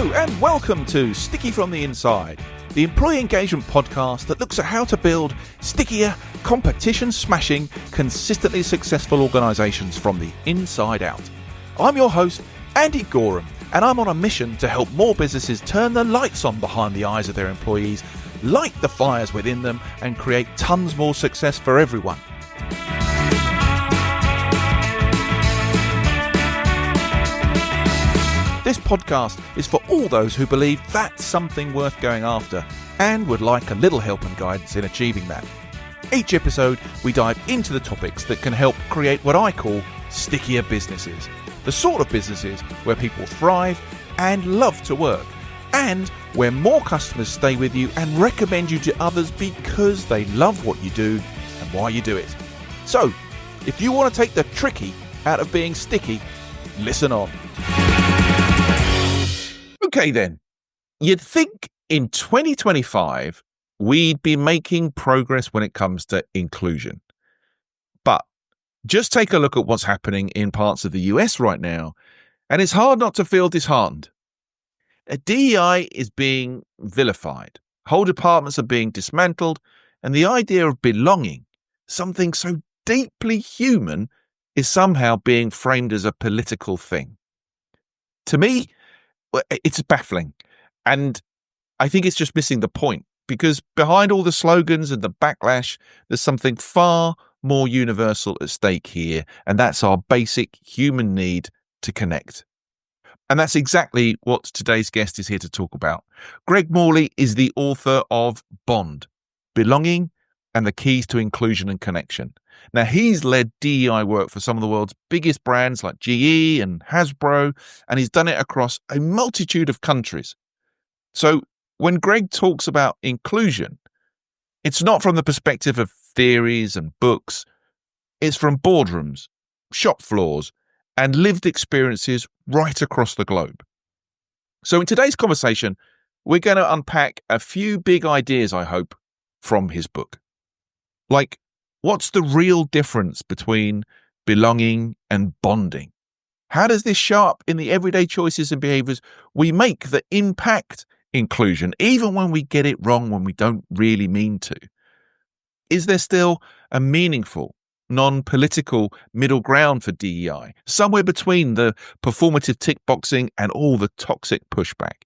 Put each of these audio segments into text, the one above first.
Hello and welcome to Sticky from the Inside, the employee engagement podcast that looks at how to build stickier, competition-smashing, consistently successful organisations from the inside out. I'm your host, Andy Gorham, and I'm on a mission to help more businesses turn the lights on behind the eyes of their employees, light the fires within them, and create tons more success for everyone. This podcast is for all those who believe that's something worth going after and would like a little help and guidance in achieving that. Each episode, we dive into the topics that can help create what I call stickier businesses. The sort of businesses where people thrive and love to work, and where more customers stay with you and recommend you to others because they love what you do and why you do it. So, if you want to take the tricky out of being sticky, listen on. Okay then, you'd think in 2025 we'd be making progress when it comes to inclusion. But just take a look at what's happening in parts of the US right now, and it's hard not to feel disheartened. DEI is being vilified, whole departments are being dismantled, and the idea of belonging, something so deeply human, is somehow being framed as a political thing. To me, it's baffling, and I think it's just missing the point, because behind all the slogans and the backlash, there's something far more universal at stake here, and that's our basic human need to connect. And that's exactly what today's guest is here to talk about. Greg Morley is the author of Bond, Belonging and the Keys to Inclusion and Connection. Now, he's led DEI work for some of the world's biggest brands like GE and Hasbro, and he's done it across a multitude of countries. So when Greg talks about inclusion, it's not from the perspective of theories and books. It's from boardrooms, shop floors, and lived experiences right across the globe. So in today's conversation, we're going to unpack a few big ideas, I hope, from his book. Like, what's the real difference between belonging and bonding? How does this show up in the everyday choices and behaviors we make that impact inclusion, even when we get it wrong, when we don't really mean to? Is there still a meaningful, non-political middle ground for DEI, somewhere between the performative tick boxing and all the toxic pushback?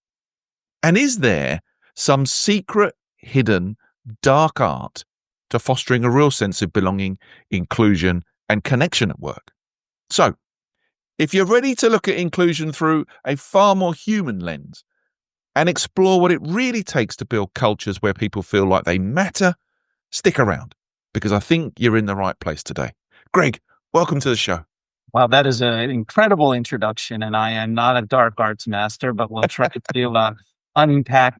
And is there some secret, hidden, dark art to fostering a real sense of belonging, inclusion, and connection at work? So, if you're ready to look at inclusion through a far more human lens and explore what it really takes to build cultures where people feel like they matter, stick around, because I think you're in the right place today. Greg, welcome to the show. Wow, that is an incredible introduction, and I am not a dark arts master, but we'll try to unpack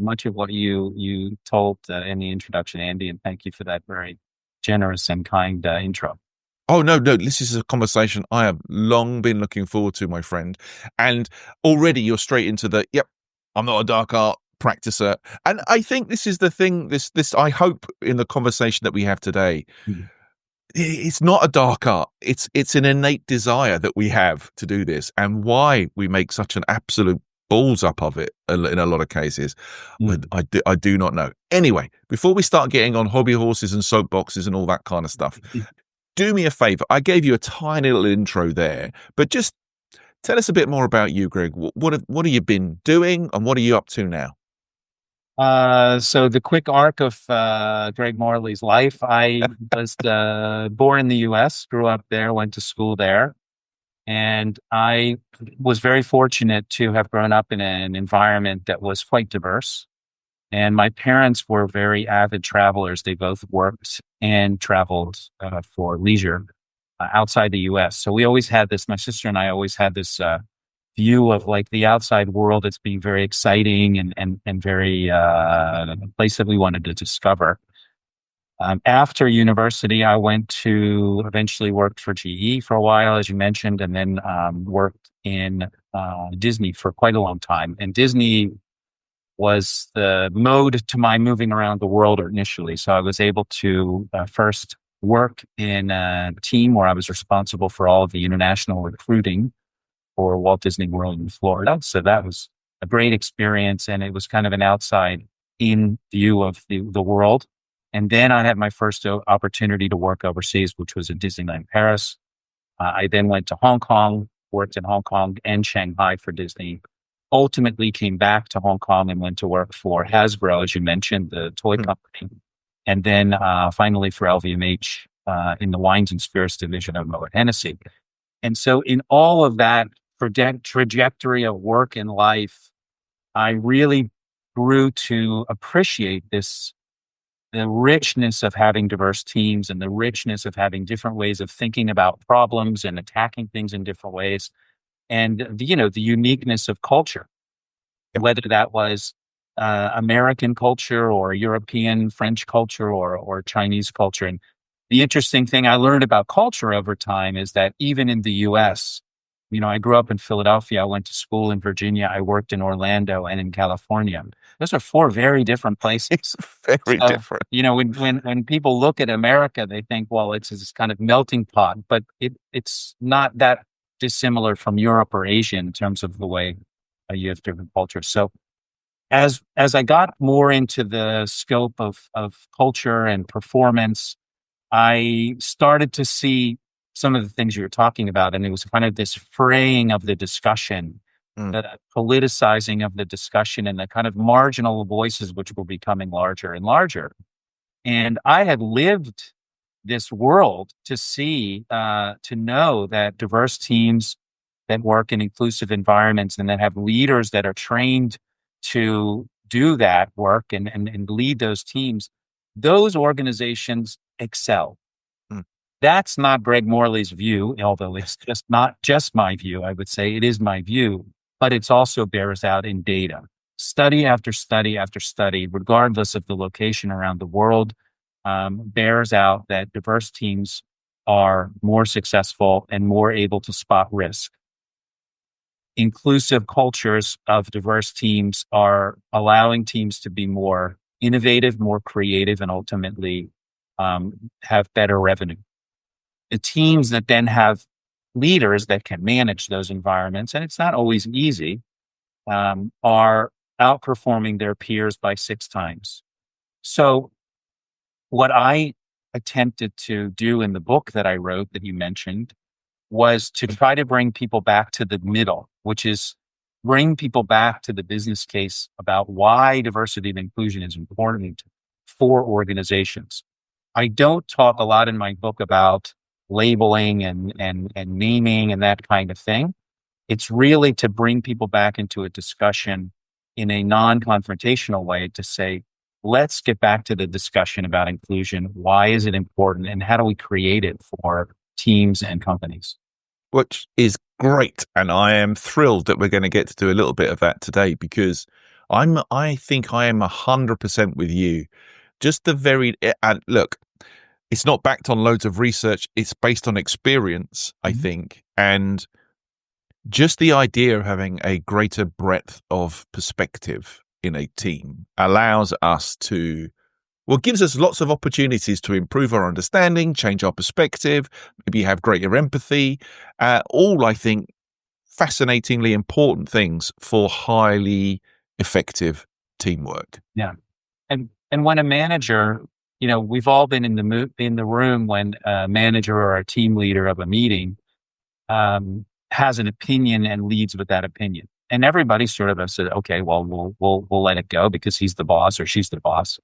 much of what you told in the introduction, Andy, and thank you for that very generous and kind intro. Oh, no, this is a conversation I have long been looking forward to, my friend. And already you're straight into the, yep, I'm not a dark art practicer. And I think this is the thing, this I hope in the conversation that we have today, it's not a dark art. It's an innate desire that we have to do this, and why we make such an absolute balls up of it in a lot of cases. I do not know. Anyway, before we start getting on hobby horses and soapboxes and all that kind of stuff, do me a favor. I gave you a tiny little intro there, but just tell us a bit more about you, Greg. What have you been doing, and what are you up to now? So the quick arc of Greg Morley's life, I was born in the US, grew up there, went to school there. And I was very fortunate to have grown up in an environment that was quite diverse. And my parents were very avid travelers. They both worked and traveled for leisure outside the US. So we always had this, my sister and I always had this view of like the outside world as being very exciting and very a place that we wanted to discover. After university, I eventually worked for GE for a while, as you mentioned, and then worked in Disney for quite a long time. And Disney was the mode to my moving around the world initially. So I was able to first work in a team where I was responsible for all of the international recruiting for Walt Disney World in Florida. So that was a great experience. And it was kind of an outside in view of the world. And then I had my first opportunity to work overseas, which was at Disneyland Paris. I then went to Hong Kong, worked in Hong Kong and Shanghai for Disney. Ultimately came back to Hong Kong and went to work for Hasbro, as you mentioned, the toy company. And then finally for LVMH in the wines and spirits division of Moet Hennessy. And so in all of that trajectory of work and life, I really grew to appreciate the richness of having diverse teams and the richness of having different ways of thinking about problems and attacking things in different ways. And the uniqueness of culture, whether that was American culture or European French culture or Chinese culture. And the interesting thing I learned about culture over time is that even in the US, I grew up in Philadelphia. I went to school in Virginia. I worked in Orlando and in California. Those are four very different places. Very different. When people look at America, they think, well, it's this kind of melting pot, but it's not that dissimilar from Europe or Asia in terms of the way you have different cultures. So as I got more into the scope of culture and performance, I started to see some of the things you were talking about, and it was kind of this fraying of the discussion, the politicizing of the discussion, and the kind of marginal voices which were becoming larger and larger. And I had lived this world to see, to know that diverse teams that work in inclusive environments and that have leaders that are trained to do that work and lead those teams, those organizations excel. That's not Greg Morley's view, although it's just not just my view. I would say it is my view, but it's also bears out in data. Study after study after study, regardless of the location around the world, bears out that diverse teams are more successful and more able to spot risk. Inclusive cultures of diverse teams are allowing teams to be more innovative, more creative, and ultimately have better revenue. The teams that then have leaders that can manage those environments, and it's not always easy, are outperforming their peers by 6 times. So what I attempted to do in the book that I wrote that you mentioned was to try to bring people back to the middle, which is bring people back to the business case about why diversity and inclusion is important for organizations. I don't talk a lot in my book about labeling and naming and that kind of thing. It's really to bring people back into a discussion in a non-confrontational way to say, let's get back to the discussion about inclusion. Why is it important? And how do we create it for teams and companies? Which is great. And I am thrilled that we're going to get to do a little bit of that today, because I think I am 100% with you. Just the very, and look, it's not backed on loads of research. It's based on experience, I think. And just the idea of having a greater breadth of perspective in a team allows us to, well, gives us lots of opportunities to improve our understanding, change our perspective, maybe have greater empathy. All, I think, fascinatingly important things for highly effective teamwork. Yeah. And when a manager, we've all been in the room when a manager or a team leader of a meeting has an opinion and leads with that opinion, and everybody sort of said, "Okay, well, we'll let it go because he's the boss or she's the boss."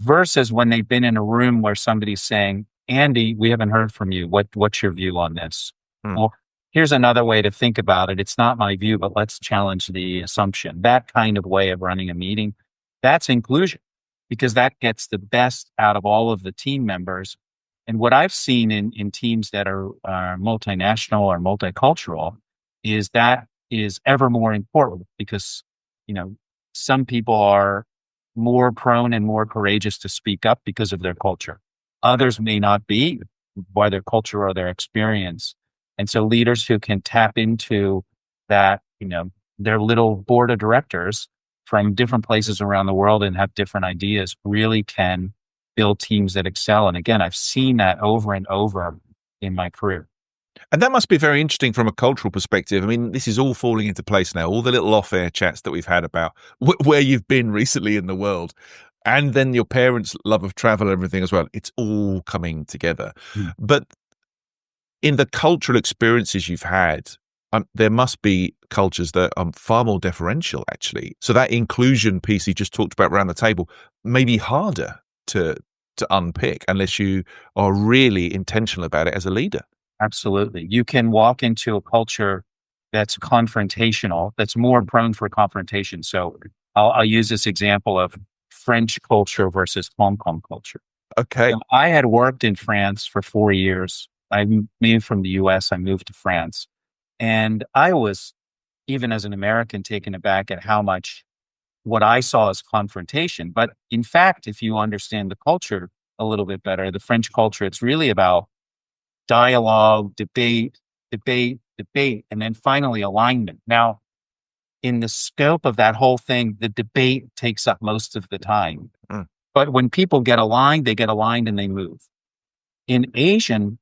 Versus when they've been in a room where somebody's saying, "Andy, we haven't heard from you. What's your view on this?" Well, here's another way to think about it. It's not my view, but let's challenge the assumption. That kind of way of running a meeting, that's inclusion, because that gets the best out of all of the team members. And what I've seen in teams that are multinational or multicultural is that is ever more important because, some people are more prone and more courageous to speak up because of their culture. Others may not be, by their culture or their experience. And so leaders who can tap into that, their little board of directors from different places around the world and have different ideas really can build teams that excel. And again, I've seen that over and over in my career. And that must be very interesting from a cultural perspective. I mean, this is all falling into place now. All the little off-air chats that we've had about where you've been recently in the world, and then your parents' love of travel and everything as well. It's all coming together. Mm. But in the cultural experiences you've had, there must be cultures that are far more deferential, actually. So that inclusion piece you just talked about around the table may be harder to unpick unless you are really intentional about it as a leader. Absolutely. You can walk into a culture that's confrontational, that's more prone for confrontation. So I'll use this example of French culture versus Hong Kong culture. Okay. So I had worked in France for 4 years. I moved from the US, I moved to France. And I was, even as an American, taken aback at how much what I saw as confrontation. But in fact, if you understand the culture a little bit better, the French culture, it's really about dialogue, debate, and then finally alignment. Now, in the scope of that whole thing, the debate takes up most of the time. Mm. But when people get aligned, they get aligned and they move. In in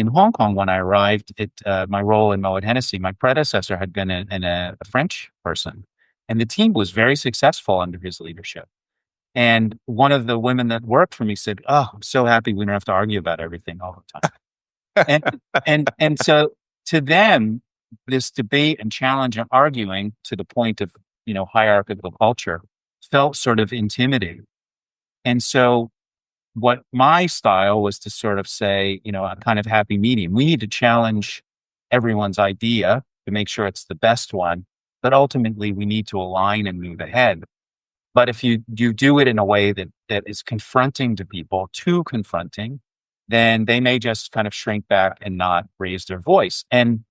Hong Kong, when I arrived at my role in Moet Hennessy, my predecessor had been a French person, and the team was very successful under his leadership. And one of the women that worked for me said, "Oh, I'm so happy we don't have to argue about everything all the time." And so to them, this debate and challenge and arguing to the point of hierarchical culture felt sort of intimidating. And so what my style was to sort of say, a kind of happy medium. We need to challenge everyone's idea to make sure it's the best one, but ultimately we need to align and move ahead. But if you do it in a way that is confronting to people, too confronting, then they may just kind of shrink back and not raise their voice. And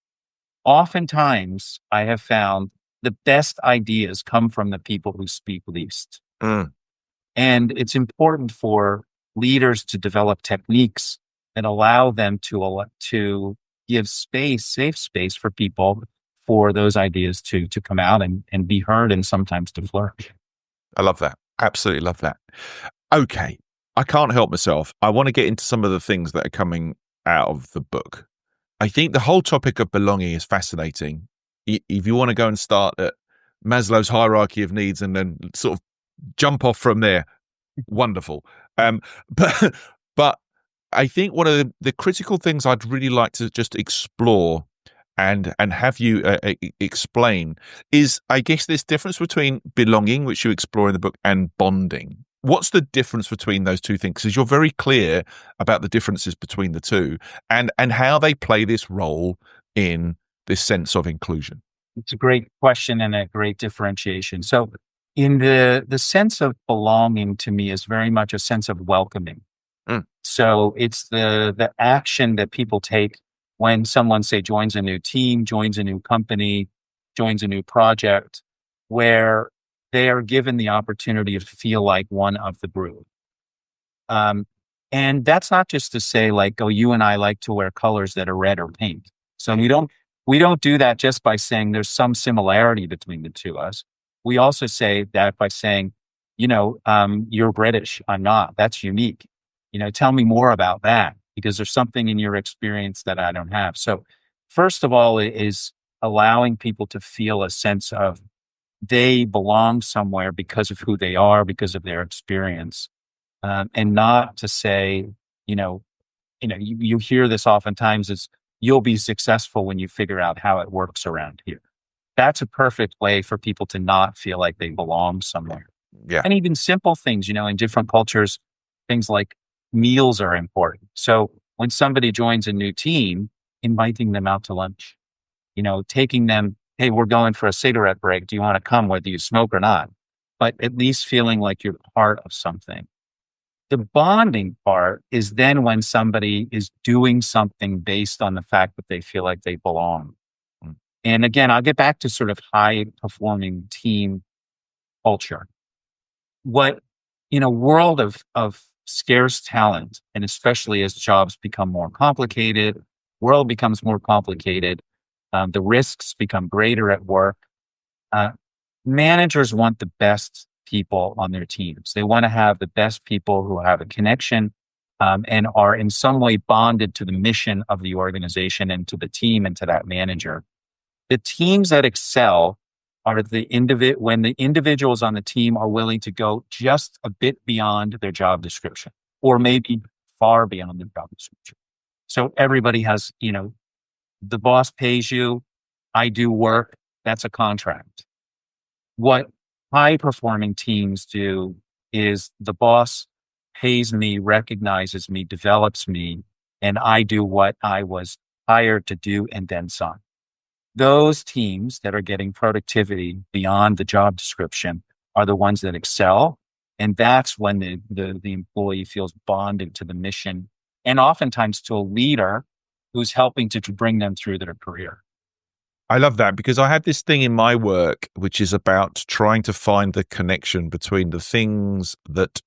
oftentimes I have found the best ideas come from the people who speak least. Mm. And it's important for leaders to develop techniques that allow them to give safe space for people for those ideas to come out and be heard and sometimes to flourish. I love that. Absolutely love that. Okay. I can't help myself. I want to get into some of the things that are coming out of the book. I think the whole topic of belonging is fascinating. If you want to go and start at Maslow's hierarchy of needs and then sort of jump off from there, wonderful. But but I think one of the critical things I'd really like to just explore and have you explain is, I guess, this difference between belonging, which you explore in the book, and bonding. What's the difference between those two things? Because you're very clear about the differences between the two and how they play this role in this sense of inclusion. It's a great question and a great differentiation. So in the sense of belonging, to me, is very much a sense of welcoming. Mm. So it's the action that people take when someone, say, joins a new team, joins a new company, joins a new project, where they are given the opportunity to feel like one of the group. And that's not just to say like, oh, you and I like to wear colors that are red or pink. So we don't do that just by saying there's some similarity between the two of us. We also say that by saying, you're British, I'm not. That's unique. Tell me more about that, because there's something in your experience that I don't have. So first of all, it is allowing people to feel a sense of they belong somewhere because of who they are, because of their experience, and not to say, you hear this oftentimes is you'll be successful when you figure out how it works around here. That's a perfect way for people to not feel like they belong somewhere. Yeah. And even simple things, in different cultures, things like meals are important. So when somebody joins a new team, inviting them out to lunch, taking them, hey, we're going for a cigarette break. Do you want to come whether you smoke or not? But at least feeling like you're part of something. The bonding part is then when somebody is doing something based on the fact that they feel like they belong. Mm. And again, I'll get back to sort of high performing team culture. What in a world of scarce talent, and especially as jobs become more complicated, world becomes more complicated, the risks become greater at work. Managers want the best people on their teams. They want to have the best people who have a connection and are in some way bonded to the mission of the organization and to the team and to that manager. The teams that excel are when the individuals on the team are willing to go just a bit beyond their job description, or maybe far beyond their job description. So everybody has, the boss pays you, I do work, that's a contract. What high performing teams do is the boss pays me, recognizes me, develops me, and I do what I was hired to do and then some. Those teams that are getting productivity beyond the job description are the ones that excel. And that's when the employee feels bonded to the mission and oftentimes to a leader who's helping to bring them through their career. I love that, because I have this thing in my work which is about trying to find the connection between the things that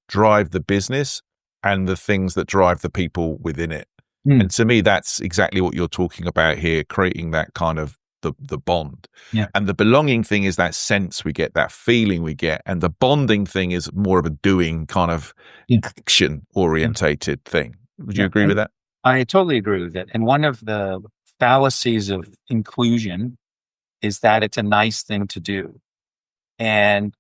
drive the business and the things that drive the people within it. And to me, that's exactly what you're talking about here, creating that kind of the bond. Yeah. And the belonging thing is that sense we get, that feeling we get. And the bonding thing is more of a doing kind of action orientated thing. Would you agree with that? I totally agree with it. And one of the fallacies of inclusion is that it's a nice thing to do. And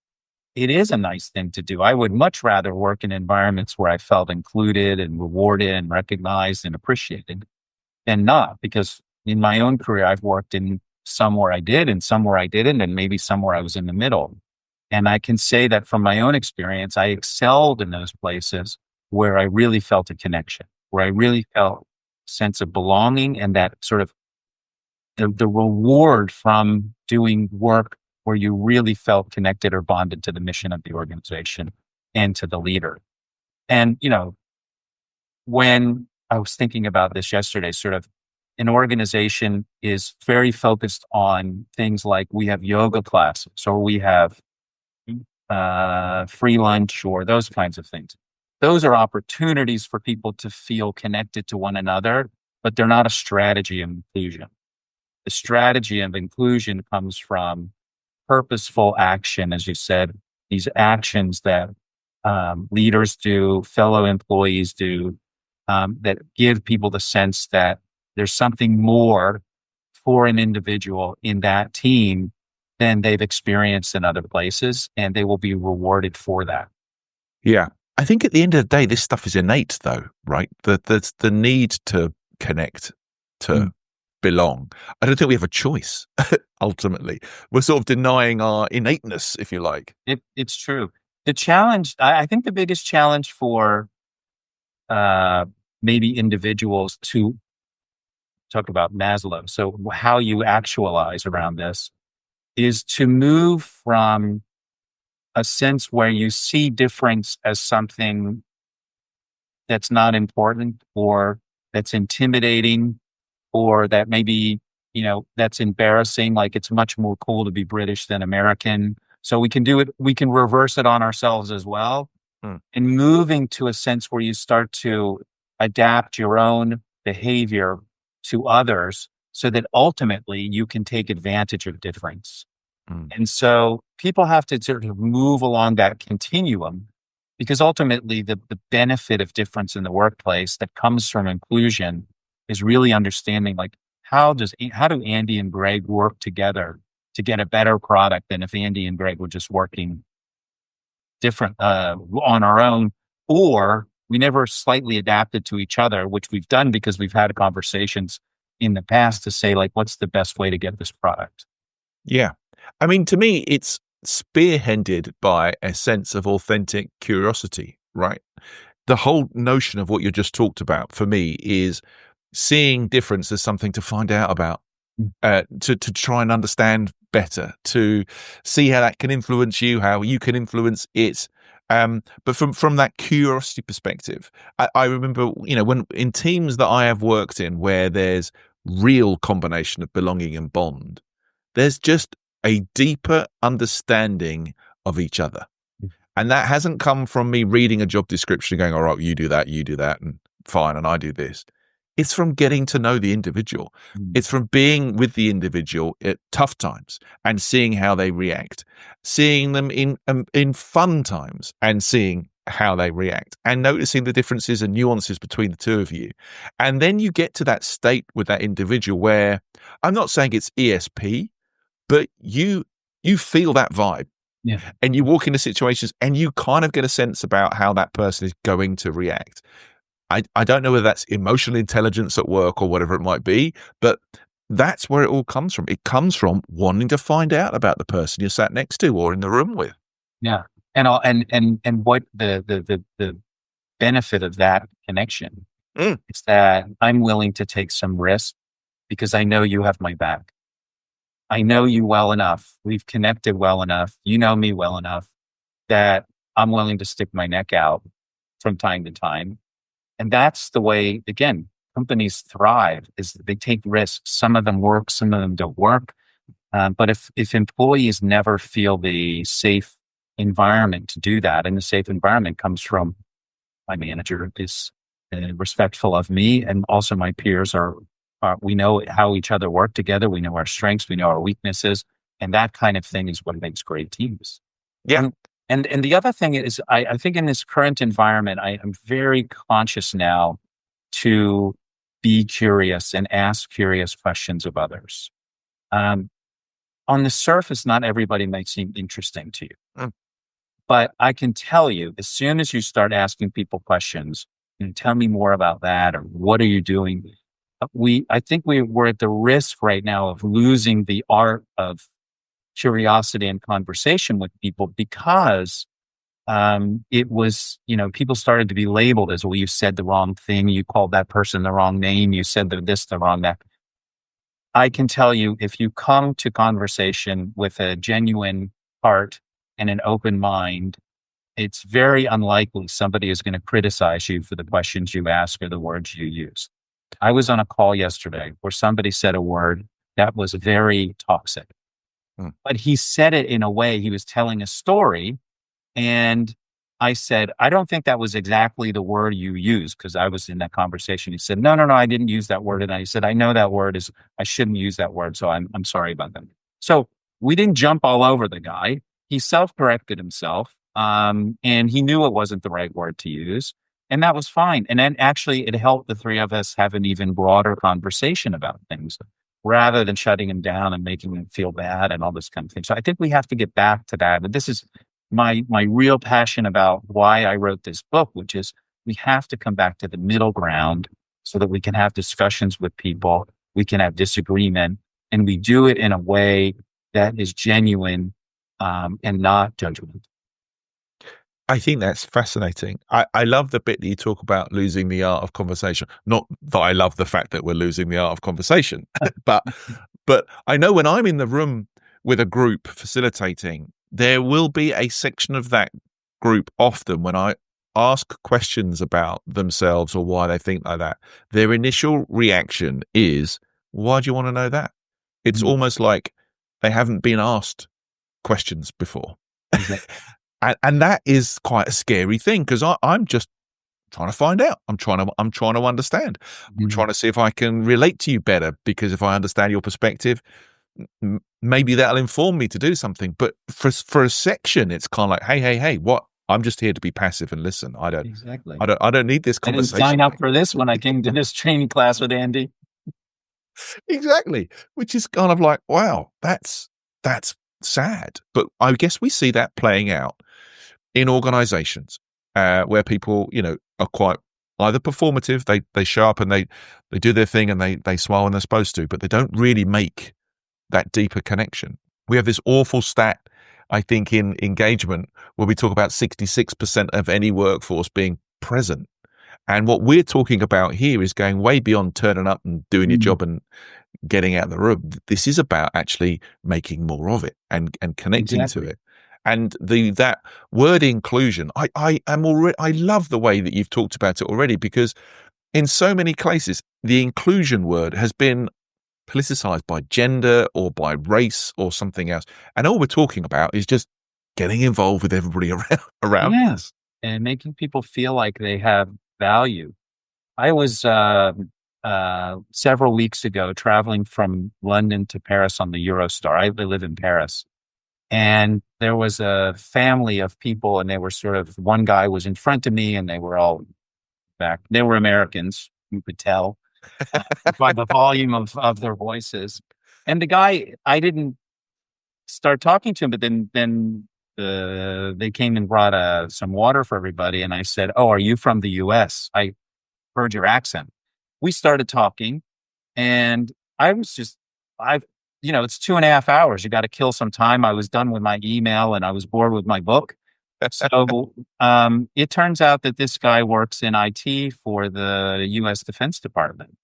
it is a nice thing to do. I would much rather work in environments where I felt included and rewarded and recognized and appreciated than not, because in my own career, I've worked in some where I did and some where I didn't, and maybe somewhere I was in the middle. And I can say that from my own experience, I excelled in those places where I really felt a connection, where I really felt a sense of belonging and that sort of the reward from doing work where you really felt connected or bonded to the mission of the organization and to the leader. And, when I was thinking about this yesterday, sort of an organization is very focused on things like we have yoga classes or we have free lunch or those kinds of things. Those are opportunities for people to feel connected to one another, but they're not a strategy of inclusion. The strategy of inclusion comes from purposeful action, as you said, these actions that leaders do, fellow employees do, that give people the sense that there's something more for an individual in that team than they've experienced in other places, and they will be rewarded for that. Yeah. I think at the end of the day, this stuff is innate, though, right? That's the need to connect, to belong. I don't think we have a choice, ultimately. We're sort of denying our innateness, if you like. It's true. The challenge, I think the biggest challenge for maybe individuals to talk about Maslow, so how you actualize around this, is to move from a sense where you see difference as something that's not important or that's intimidating or that maybe, that's embarrassing. Like it's much more cool to be British than American. So we can do it. We can reverse it on ourselves as well. And moving to a sense where you start to adapt your own behavior to others so that ultimately you can take advantage of difference. And so people have to sort of move along that continuum, because ultimately the benefit of difference in the workplace that comes from inclusion is really understanding, like, how do Andy and Greg work together to get a better product than if Andy and Greg were just working different on our own, or we never slightly adapted to each other, which we've done because we've had conversations in the past to say, like, what's the best way to get this product? Yeah. I mean, to me, it's spearheaded by a sense of authentic curiosity, right? The whole notion of what you just talked about for me is seeing difference as something to find out about, to try and understand better, to see how that can influence you, how you can influence it. But from that curiosity perspective, I remember, when in teams that I have worked in where there's real combination of belonging and bond, there's just a deeper understanding of each other. And that hasn't come from me reading a job description and going, all right, you do that, and fine, and I do this. It's from getting to know the individual. It's from being with the individual at tough times and seeing how they react, seeing them in fun times and seeing how they react and noticing the differences and nuances between the two of you. And then you get to that state with that individual where I'm not saying it's ESP, but you feel that vibe Yeah. and you walk into situations and you kind of get a sense about how that person is going to react. I don't know whether that's emotional intelligence at work or whatever it might be, but that's where it all comes from. It comes from wanting to find out about the person you're sat next to or in the room with. Yeah. And what the benefit of that connection Mm. is that I'm willing to take some risk because I know you have my back. I know you well enough. We've connected well enough. You know me well enough that I'm willing to stick my neck out from time to time. And that's the way, again, companies thrive is they take risks. Some of them work, some of them don't work. But if employees never feel the safe environment to do that, and the safe environment comes from my manager is respectful of me, and also my peers are we know how each other work together. We know our strengths, we know our weaknesses, and that kind of thing is what makes great teams. Yeah. And the other thing is, I think in this current environment, I am very conscious now to be curious and ask curious questions of others. Um, on the surface, not everybody might seem interesting to you. Mm. But I can tell you, as soon as you start asking people questions, tell me more about that, or what are you doing? I think we're at the risk right now of losing the art of curiosity and conversation with people because it was, people started to be labeled as, well, you said the wrong thing, you called that person the wrong name, you said the wrong that. I can tell you, if you come to conversation with a genuine heart and an open mind, it's very unlikely somebody is going to criticize you for the questions you ask or the words you use. I was on a call yesterday where somebody said a word that was very toxic, but he said it in a way, he was telling a story. And I said, I don't think that was exactly the word you used, because I was in that conversation. He said, no, I didn't use that word. And I said, I know that word is, I shouldn't use that word. So I'm sorry about that. So we didn't jump all over the guy. He self-corrected himself. And he knew it wasn't the right word to use. And that was fine. And then actually it helped the three of us have an even broader conversation about things rather than shutting him down and making him feel bad and all this kind of thing. So I think we have to get back to that. But this is my real passion about why I wrote this book, which is we have to come back to the middle ground so that we can have discussions with people, we can have disagreement, and we do it in a way that is genuine and not judgmental. I think that's fascinating. I love the bit that you talk about losing the art of conversation. Not that I love the fact that we're losing the art of conversation, but I know when I'm in the room with a group facilitating, there will be a section of that group often when I ask questions about themselves or why they think like that. Their initial reaction is, why do you want to know that? It's almost like they haven't been asked questions before. Exactly. And that is quite a scary thing because I'm just trying to find out. I'm trying to understand. I'm trying to see if I can relate to you better, because if I understand your perspective, maybe that'll inform me to do something. But for a section, it's kind of like, hey, what? I'm just here to be passive and listen. I don't need this conversation. I didn't sign up for this when I came to this training class with Andy. Exactly, which is kind of like, wow, that's sad. But I guess we see that playing out in organizations where people, are quite either performative. They show up and they do their thing and they smile when they're supposed to, but they don't really make that deeper connection. We have this awful stat, I think, in engagement where we talk about 66% of any workforce being present. And what we're talking about here is going way beyond turning up and doing your job and getting out of the room. This is about actually making more of it and connecting to it. And that word inclusion, I love the way that you've talked about it already, because in so many cases, the inclusion word has been politicized by gender or by race or something else. And all we're talking about is just getting involved with everybody around us. And making people feel like they have value. I was several weeks ago traveling from London to Paris on the Eurostar. I live in Paris. And there was a family of people, and they were sort of, one guy was in front of me, and they were all back. They were Americans, you could tell by the volume of their voices. And the guy, I didn't start talking to him, but then they came and brought some water for everybody. And I said, "Oh, are you from the US? I heard your accent." We started talking, and I was just, I've, it's 2.5 hours. You got to kill some time. I was done with my email and I was bored with my book. So it turns out that this guy works in IT for the US Defense Department.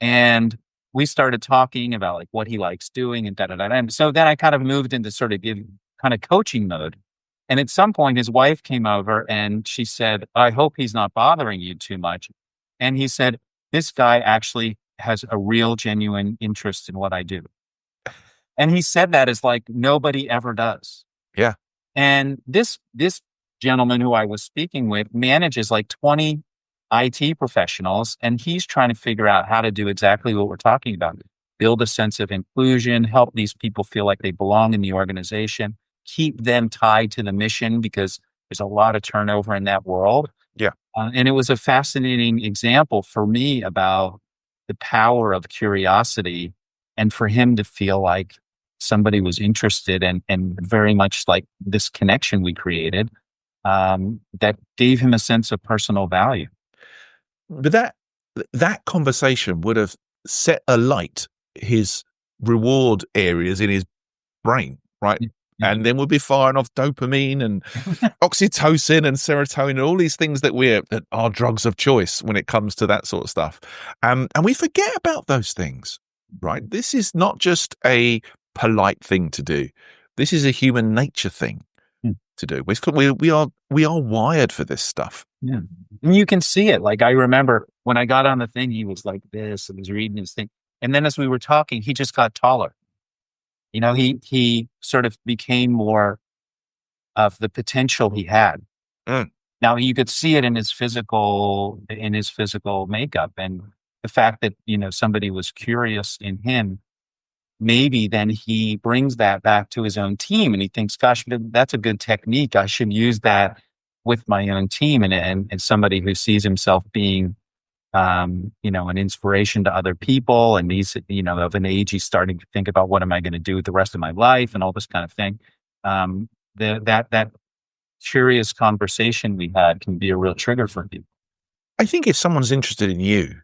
And we started talking about like what he likes doing and da da da. And so then I kind of moved into sort of kind of coaching mode. And at some point, his wife came over and she said, "I hope he's not bothering you too much." And he said, "This guy actually has a real, genuine interest in what I do." And he said that as like nobody ever does. Yeah. And this gentleman who I was speaking with manages like 20 IT professionals, and he's trying to figure out how to do exactly what we're talking about. Build a sense of inclusion, help these people feel like they belong in the organization, keep them tied to the mission because there's a lot of turnover in that world. Yeah. And it was a fascinating example for me about the power of curiosity, and for him to feel like somebody was interested, and very much like this connection we created that gave him a sense of personal value. But that conversation would have set alight his reward areas in his brain, right? Yeah. And then we'll be firing off dopamine and oxytocin and serotonin and all these things that are drugs of choice when it comes to that sort of stuff. And we forget about those things, right? This is not just a polite thing to do. This is a human nature thing to do. We are wired for this stuff. Yeah. And you can see it. Like I remember when I got on the thing, he was like this and was reading his thing. And then as we were talking, he just got taller. He sort of became more of the potential he had. Mm. Now you could see it in his physical makeup, and the fact that, somebody was curious in him. Maybe then he brings that back to his own team and he thinks, "Gosh, that's a good technique. I should use that with my own team." And somebody who sees himself being, an inspiration to other people. And he's, of an age, he's starting to think about what am I going to do with the rest of my life and all this kind of thing. That curious conversation we had can be a real trigger for people. I think if someone's interested in you,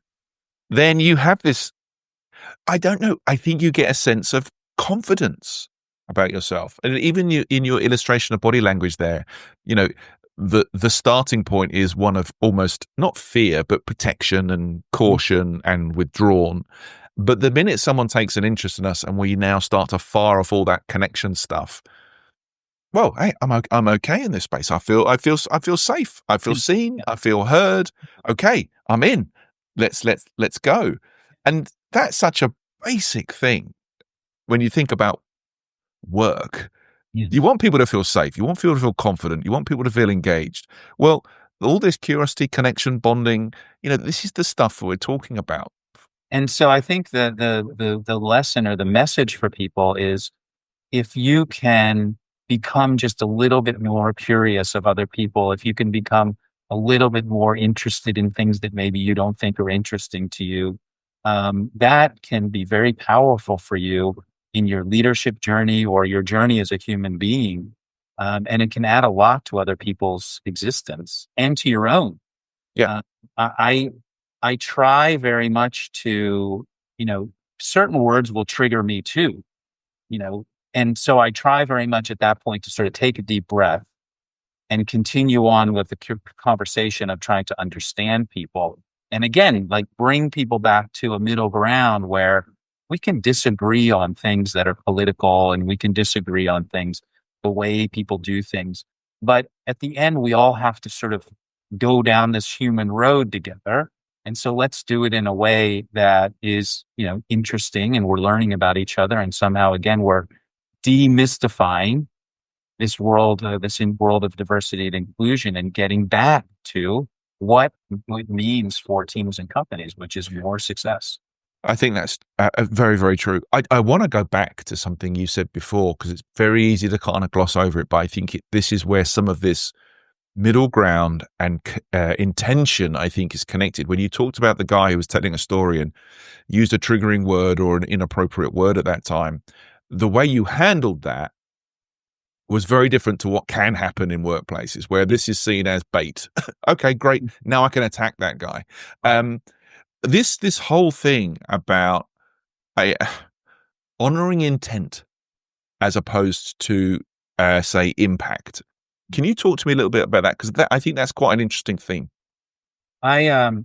then you have this, I don't know, I think you get a sense of confidence about yourself. And even in your illustration of body language there, the starting point is one of almost not fear, but protection and caution and withdrawn. But the minute someone takes an interest in us and we now start to fire off all that connection stuff, well, hey, I'm okay in this space. I feel safe. I feel seen. I feel heard. Okay, I'm in. Let's go. And that's such a basic thing when you think about work. Yes. You want people to feel safe. You want people to feel confident. You want people to feel engaged. Well, all this curiosity, connection, bonding, this is the stuff that we're talking about. And so I think the lesson or the message for people is, if you can become just a little bit more curious of other people, if you can become a little bit more interested in things that maybe you don't think are interesting to you, that can be very powerful for you in your leadership journey or your journey as a human being. And it can add a lot to other people's existence and to your own. Yeah. I try very much to, certain words will trigger me too, and so I try very much at that point to sort of take a deep breath and continue on with the conversation of trying to understand people. And again, like bring people back to a middle ground where we can disagree on things that are political, and we can disagree on things, the way people do things. But at the end, we all have to sort of go down this human road together. And so let's do it in a way that is, interesting, and we're learning about each other. And somehow, again, we're demystifying this world, world of diversity and inclusion, and getting back to what it means for teams and companies, which is more success. I think that's very, very true. I want to go back to something you said before because it's very easy to kind of gloss over it, but I think this is where some of this middle ground and intention, I think, is connected. When you talked about the guy who was telling a story and used a triggering word or an inappropriate word at that time, the way you handled that was very different to what can happen in workplaces where this is seen as bait. Okay, great. Now I can attack that guy. This whole thing about uh, honoring intent as opposed to say impact. Can you talk to me a little bit about that? Because I think that's quite an interesting theme. I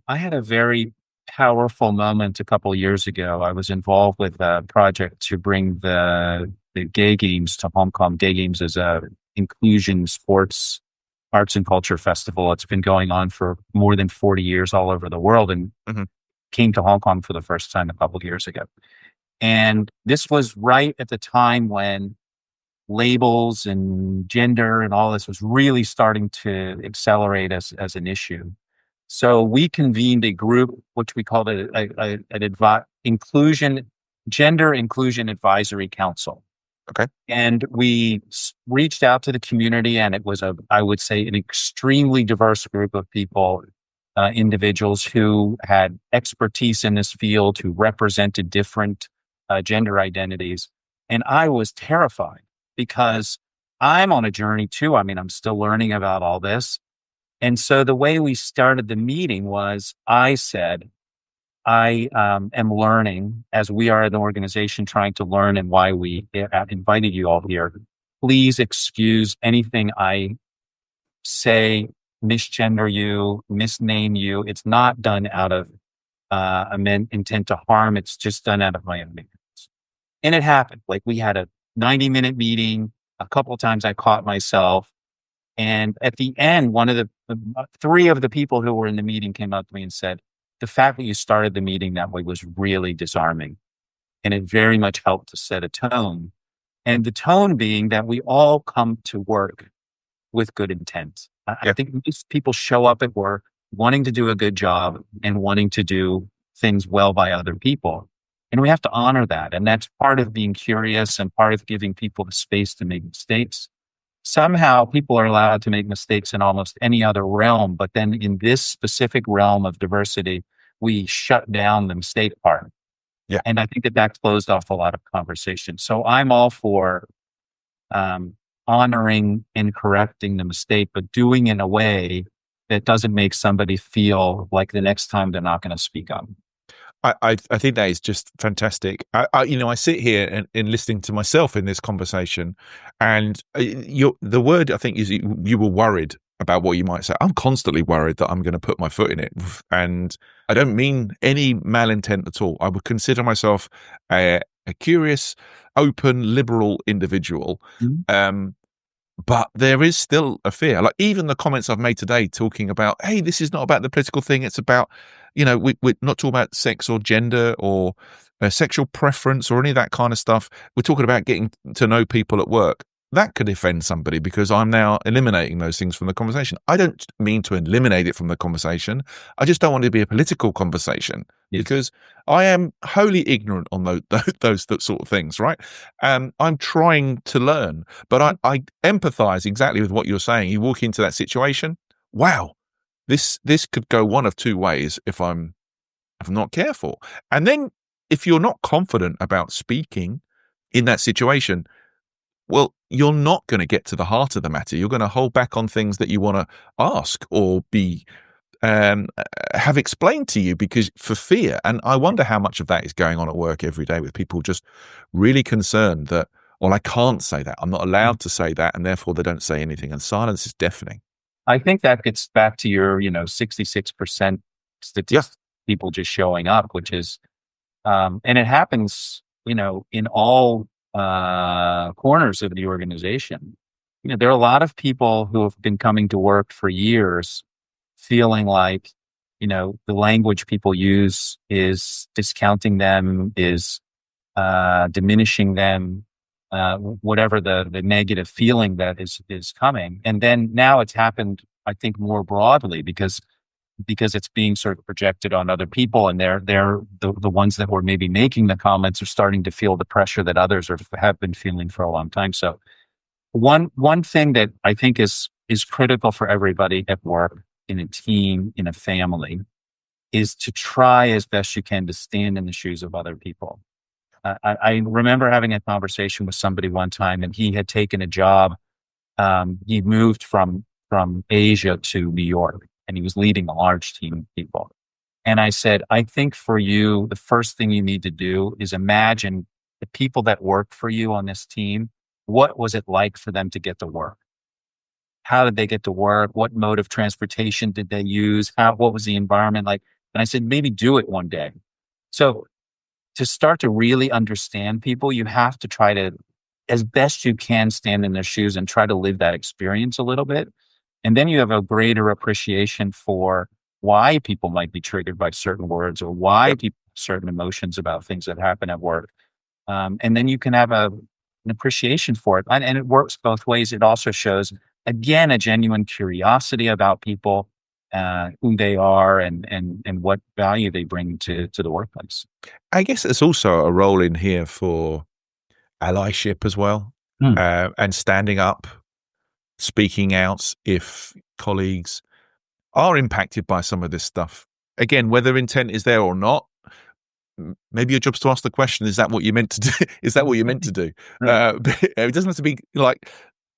had a very powerful moment a couple of years ago. I was involved with a project to bring the gay games to Hong Kong. Gay Games is a inclusion sports arts and culture festival. It's been going on for more than 40 years all over the world, and came to Hong Kong for the first time a couple of years ago. And this was right at the time when labels and gender and all this was really starting to accelerate as an issue. So we convened a group, which we called an gender inclusion advisory council. Okay. And we reached out to the community, and it was I would say, an extremely diverse group of people, individuals who had expertise in this field, who represented different gender identities. And I was terrified because I'm on a journey too. I mean, I'm still learning about all this. And so the way we started the meeting was I said, I am learning as we are an organization trying to learn, and why we invited you all here. Please excuse anything I say, misgender you, misname you. It's not done out of intent to harm. It's just done out of my own ignorance. And it happened. Like, we had a 90-minute meeting. A couple of times I caught myself. And at the end, one of the three of the people who were in the meeting came up to me and said, the fact that you started the meeting that way was really disarming. And it very much helped to set a tone. And the tone being that we all come to work with good intent. I think most people show up at work wanting to do a good job and wanting to do things well by other people. And we have to honor that. And that's part of being curious and part of giving people the space to make mistakes. Somehow people are allowed to make mistakes in almost any other realm, but then in this specific realm of diversity, we shut down the mistake part. Yeah. And I think that closed off a lot of conversation. So I'm all for honoring and correcting the mistake, but doing it in a way that doesn't make somebody feel like the next time they're not going to speak up. I think that is just fantastic. I sit here and listening to myself in this conversation, and the word I think is you were worried about what you might say. I'm constantly worried that I'm going to put my foot in it, and I don't mean any malintent at all. I would consider myself a curious, open, liberal individual. But there is still a fear. Like, even the comments I've made today talking about, hey, this is not about the political thing. It's about, we're not talking about sex or gender or sexual preference or any of that kind of stuff. We're talking about getting to know people at work. That could offend somebody because I'm now eliminating those things from the conversation. I don't mean to eliminate it from the conversation. I just don't want it to be a political conversation because I am wholly ignorant on those sort of things, right? I'm trying to learn, but I empathize exactly with what you're saying. You walk into that situation, wow, this could go one of two ways if I'm not careful. And then if you're not confident about speaking in that situation, well, you're not going to get to the heart of the matter. You're going to hold back on things that you want to ask or be have explained to you because for fear. And I wonder how much of that is going on at work every day with people just really concerned that, well, I can't say that. I'm not allowed to say that. And therefore they don't say anything. And silence is deafening. I think that gets back to your, 66% statistics, people just showing up, which is, and it happens, in all corners of the organization. There are a lot of people who have been coming to work for years feeling like, the language people use is discounting them, is diminishing them, whatever the negative feeling that is coming. And then now it's happened, I think, more broadly because because it's being sort of projected on other people, and they're the ones that were maybe making the comments are starting to feel the pressure that others have been feeling for a long time. So one thing that I think is critical for everybody at work, in a team, in a family, is to try as best you can to stand in the shoes of other people. I remember having a conversation with somebody one time, and he had taken a job. He moved from Asia to New York, and he was leading a large team of people. And I said, I think for you, the first thing you need to do is imagine the people that work for you on this team. What was it like for them to get to work? How did they get to work? What mode of transportation did they use? What was the environment like? And I said, maybe do it one day. So to start to really understand people, you have to try to, as best you can, stand in their shoes and try to live that experience a little bit. And then you have a greater appreciation for why people might be triggered by certain words, or why people have certain emotions about things that happen at work. And then you can have an appreciation for it. And it works both ways. It also shows, again, a genuine curiosity about people, who they are, and what value they bring to the workplace. I guess there's also a role in here for allyship as well, and standing up, speaking out if colleagues are impacted by some of this stuff. Again, whether intent is there or not, maybe your job's to ask the question: is that what you meant to do? Is that what you meant to do? It doesn't have to be like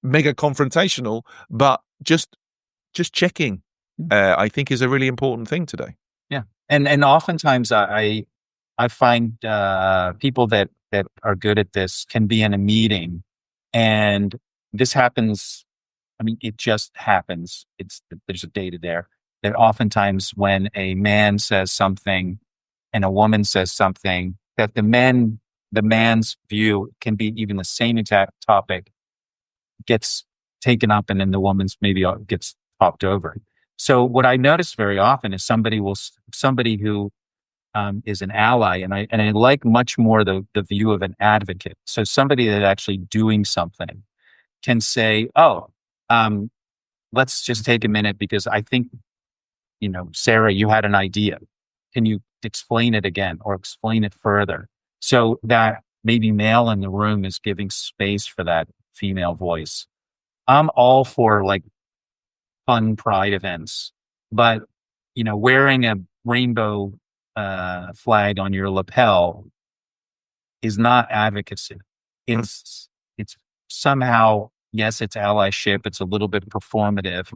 mega confrontational, but just checking, I think, is a really important thing today. Yeah, and oftentimes I find people that are good at this can be in a meeting, and this happens. I mean, it just happens. There's a data there that oftentimes when a man says something and a woman says something, that the man's view can be even the same exact topic gets taken up, and then the woman's maybe gets popped over. So what I notice very often is somebody who is an ally, and I like much more the view of an advocate. So somebody that's actually doing something can say, "Oh, let's just take a minute because I think, Sarah, you had an idea. Can you explain it again or explain it further?" So that maybe male in the room is giving space for that female voice. I'm all for like fun pride events, but wearing a rainbow flag on your lapel is not advocacy. It's somehow, yes, it's allyship. It's a little bit performative.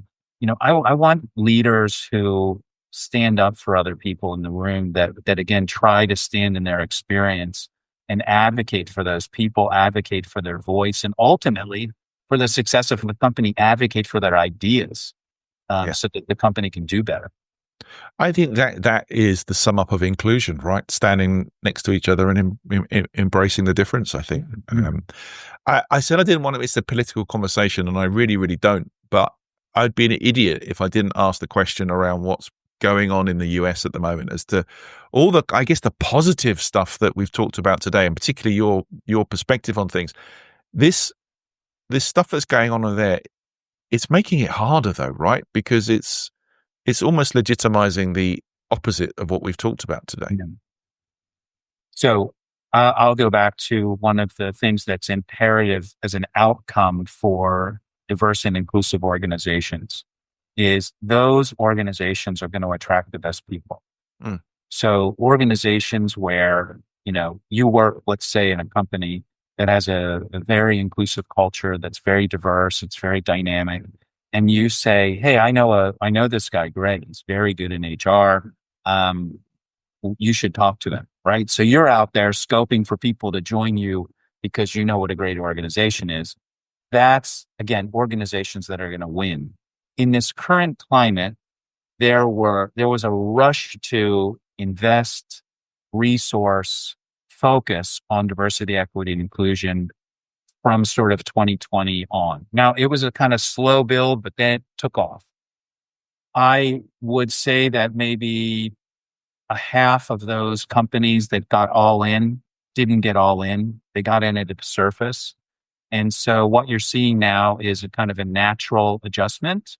I want leaders who stand up for other people in the room, that again try to stand in their experience and advocate for those people, advocate for their voice, and ultimately for the success of the company, advocate for their ideas, so that the company can do better. I think that is the sum up of inclusion, right? Standing next to each other and embracing the difference, I think. I said I didn't want to miss the political conversation, and I really, really don't. But I'd be an idiot if I didn't ask the question around what's going on in the US at the moment, as to all the, I guess, the positive stuff that we've talked about today, and particularly your perspective on things. This stuff that's going on over there, it's making it harder though, right? Because it's almost legitimizing the opposite of what we've talked about today. Yeah. So I'll go back to one of the things that's imperative as an outcome for diverse and inclusive organizations is those organizations are going to attract the best people. So organizations where, you work, let's say, in a company that has a very inclusive culture, that's very diverse, it's very dynamic, and you say, "Hey, I know this guy, Greg. He's very good in HR. You should talk to them," right? So you're out there scoping for people to join you because you know what a great organization is. That's, again, organizations that are going to win. In this current climate, there was a rush to invest, resource, focus on diversity, equity, and inclusion from sort of 2020 on. Now, it was a kind of slow build, but then it took off. I would say that maybe a half of those companies that got all in didn't get all in. They got in at the surface. And so what you're seeing now is a kind of a natural adjustment.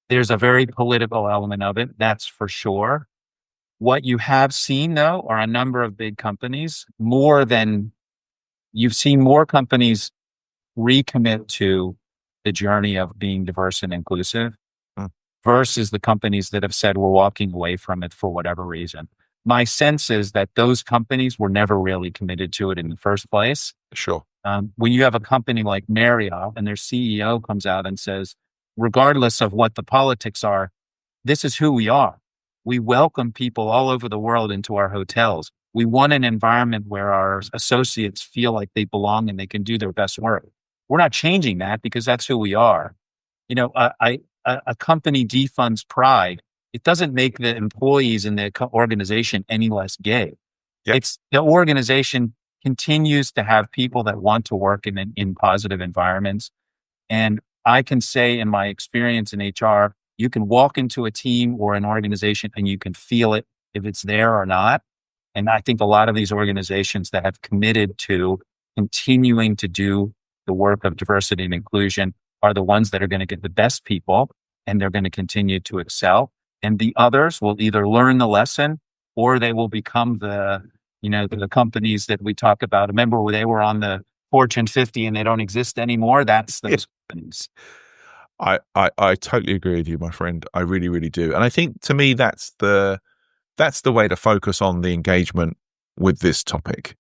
There's a very political element of it, that's for sure. What you have seen, though, are a number of big companies, more than you've seen more companies recommit to the journey of being diverse and inclusive Mm, versus the companies that have said we're walking away from it for whatever reason. My sense is that those companies were never really committed to it in the first place. sure. When you have a company like Marriott and their CEO comes out and says, regardless of what the politics are, this is who we are. We welcome people all over the world into our hotels. We want an environment where our associates feel like they belong and they can do their best work. We're not changing that because that's who we are. You know, a company defunds pride. It doesn't make the employees in the organization any less gay. Yep. It's the organization continues to have people that want to work in positive environments. And I can say in my experience in HR, you can walk into a team or an organization and you can feel it if it's there or not. And I think a lot of these organizations that have committed to continuing to do the work of diversity and inclusion are the ones that are going to get the best people and they're going to continue to excel. And the others will either learn the lesson or they will become the companies that we talk about. Remember when they were on the Fortune 50 and they don't exist anymore? That's those companies. I totally agree with you, my friend. I really, really do. And I think to me, that's the way to focus on the engagement with this topic,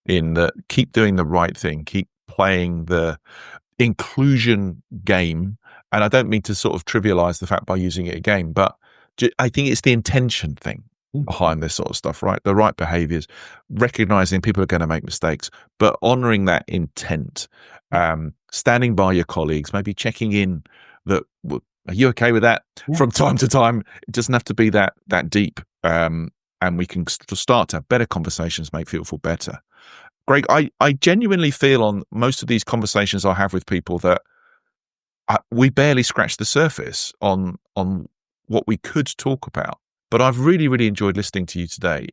in that keep doing the right thing, keep playing the inclusion game. And I don't mean to sort of trivialize the fact by using it again, but I think it's the intention thing behind this sort of stuff, right? The right behaviors, recognizing people are going to make mistakes, but honoring that intent, standing by your colleagues, maybe checking in that, are you okay with that? From time to time? It doesn't have to be that deep. And we can start to have better conversations, make people feel better. Greg, I genuinely feel on most of these conversations I have with people that we barely scratch the surface on what we could talk about. But I've really, really enjoyed listening to you today.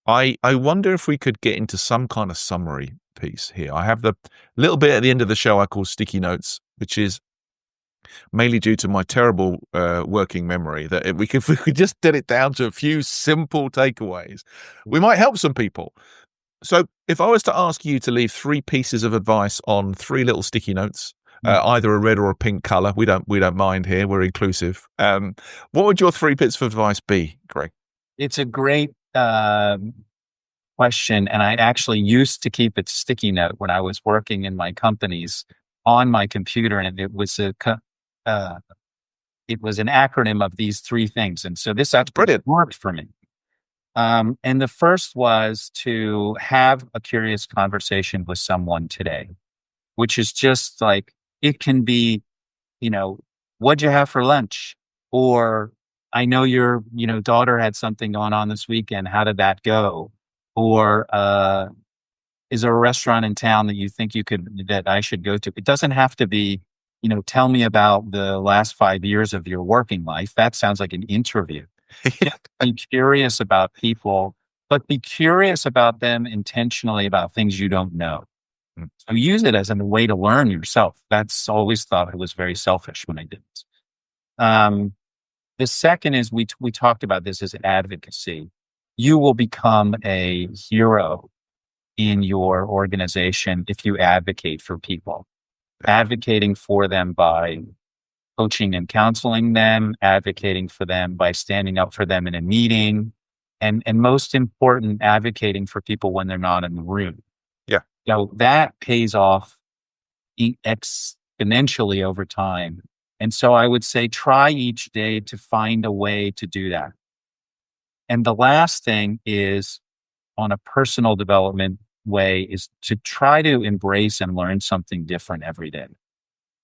I wonder if we could get into some kind of summary piece here. I have the little bit at the end of the show I call sticky notes, which is mainly due to my terrible working memory, that if we could just get it down to a few simple takeaways, we might help some people. So if I was to ask you to leave 3 pieces of advice on 3 little sticky notes, either a red or a pink color, we don't mind here. We're inclusive. What would your 3 bits of advice be, Greg? It's a great question. And I actually used to keep a sticky note when I was working in my companies on my computer. And it was an acronym of these 3 things. And so this actually brilliant. Worked for me. And the first was to have a curious conversation with someone today, which is just like, it can be, what'd you have for lunch? Or I know your, daughter had something going on this weekend. How did that go? Or, is there a restaurant in town that you think that I should go to? It doesn't have to be, tell me about the last 5 years of your working life. That sounds like an interview. Be curious about people, but be curious about them intentionally about things you don't know. So use it as a way to learn yourself. That's always thought it was very selfish when I did it. The second is we talked about this as advocacy. You will become a hero in your organization if you advocate for people, advocating for them by coaching and counseling them, advocating for them by standing up for them in a meeting, and most important, advocating for people when they're not in the room. Yeah. So that pays off exponentially over time. And so I would say try each day to find a way to do that. And the last thing is, on a personal development way, is to try to embrace and learn something different every day.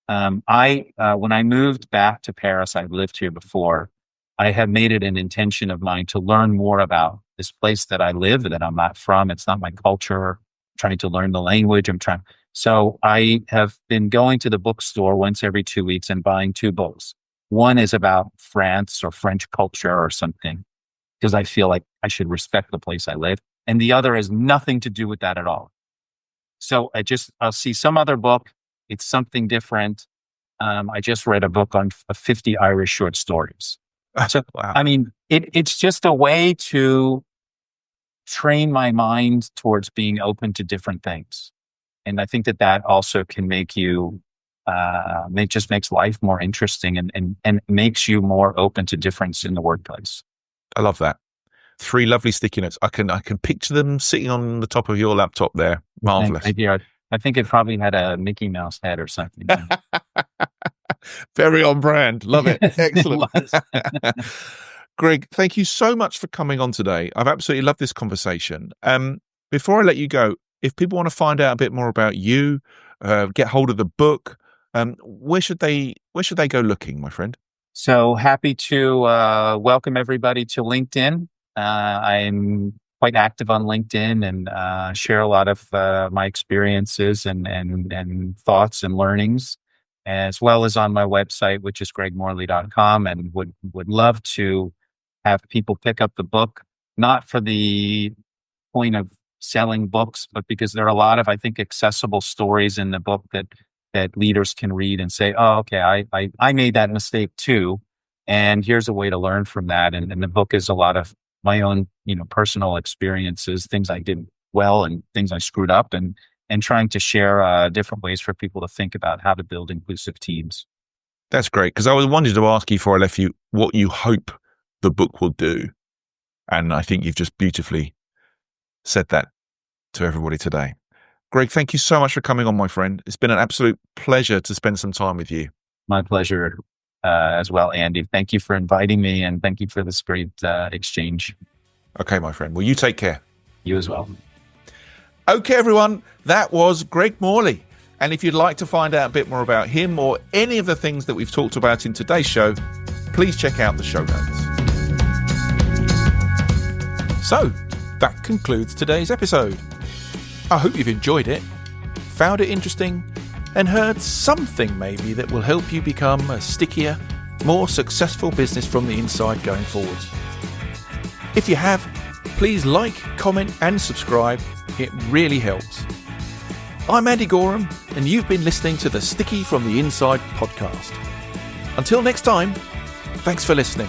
When I moved back to Paris, I lived here before. I have made it an intention of mine to learn more about this place that I live, that I'm not from. It's not my culture. I'm trying to learn the language. So I have been going to the bookstore once every 2 weeks and buying 2 books. One is about France or French culture or something, because I feel like I should respect the place I live. And the other has nothing to do with that at all. So I'll see some other book. It's something different. I just read a book on 50 Irish short stories. So, Wow. I mean, it's just a way to train my mind towards being open to different things. And I think that also can make you, it just makes life more interesting and makes you more open to difference in the workplace. I love that. 3 lovely sticky notes. I can picture them sitting on the top of your laptop there. Marvelous. I think it probably had a Mickey Mouse head or something. Very on brand. Love it. Excellent. Greg, thank you so much for coming on today. I've absolutely loved this conversation. Before I let you go, if people want to find out a bit more about you, get hold of the book, where should they go looking, my friend? So happy to welcome everybody to LinkedIn. I'm quite active on LinkedIn and share a lot of my experiences and thoughts and learnings, as well as on my website, which is gregmorley.com, and would love to have people pick up the book, not for the point of selling books, but because there are a lot of, I think, accessible stories in the book that leaders can read and say, oh, okay, I made that mistake too. And here's a way to learn from that. And the book is a lot of my own, personal experiences, things I did well and things I screwed up, and trying to share different ways for people to think about how to build inclusive teams. That's great, because I wanted to ask you before I left you what you hope the book will do. And I think you've just beautifully said that to everybody today. Greg, thank you so much for coming on, my friend. It's been an absolute pleasure to spend some time with you. My pleasure as well, Andy. Thank you for inviting me, and thank you for this great exchange. Okay, my friend. Well, you take care. You as well. Okay, everyone. That was Greg Morley. And if you'd like to find out a bit more about him or any of the things that we've talked about in today's show, please check out the show notes. So, that concludes today's episode. I hope you've enjoyed it, found it interesting, and heard something maybe that will help you become a stickier, more successful business from the inside going forward. If you have, please like, comment, and subscribe. It really helps. I'm Andy Gorham, and you've been listening to the Sticky from the Inside podcast. Until next time, thanks for listening.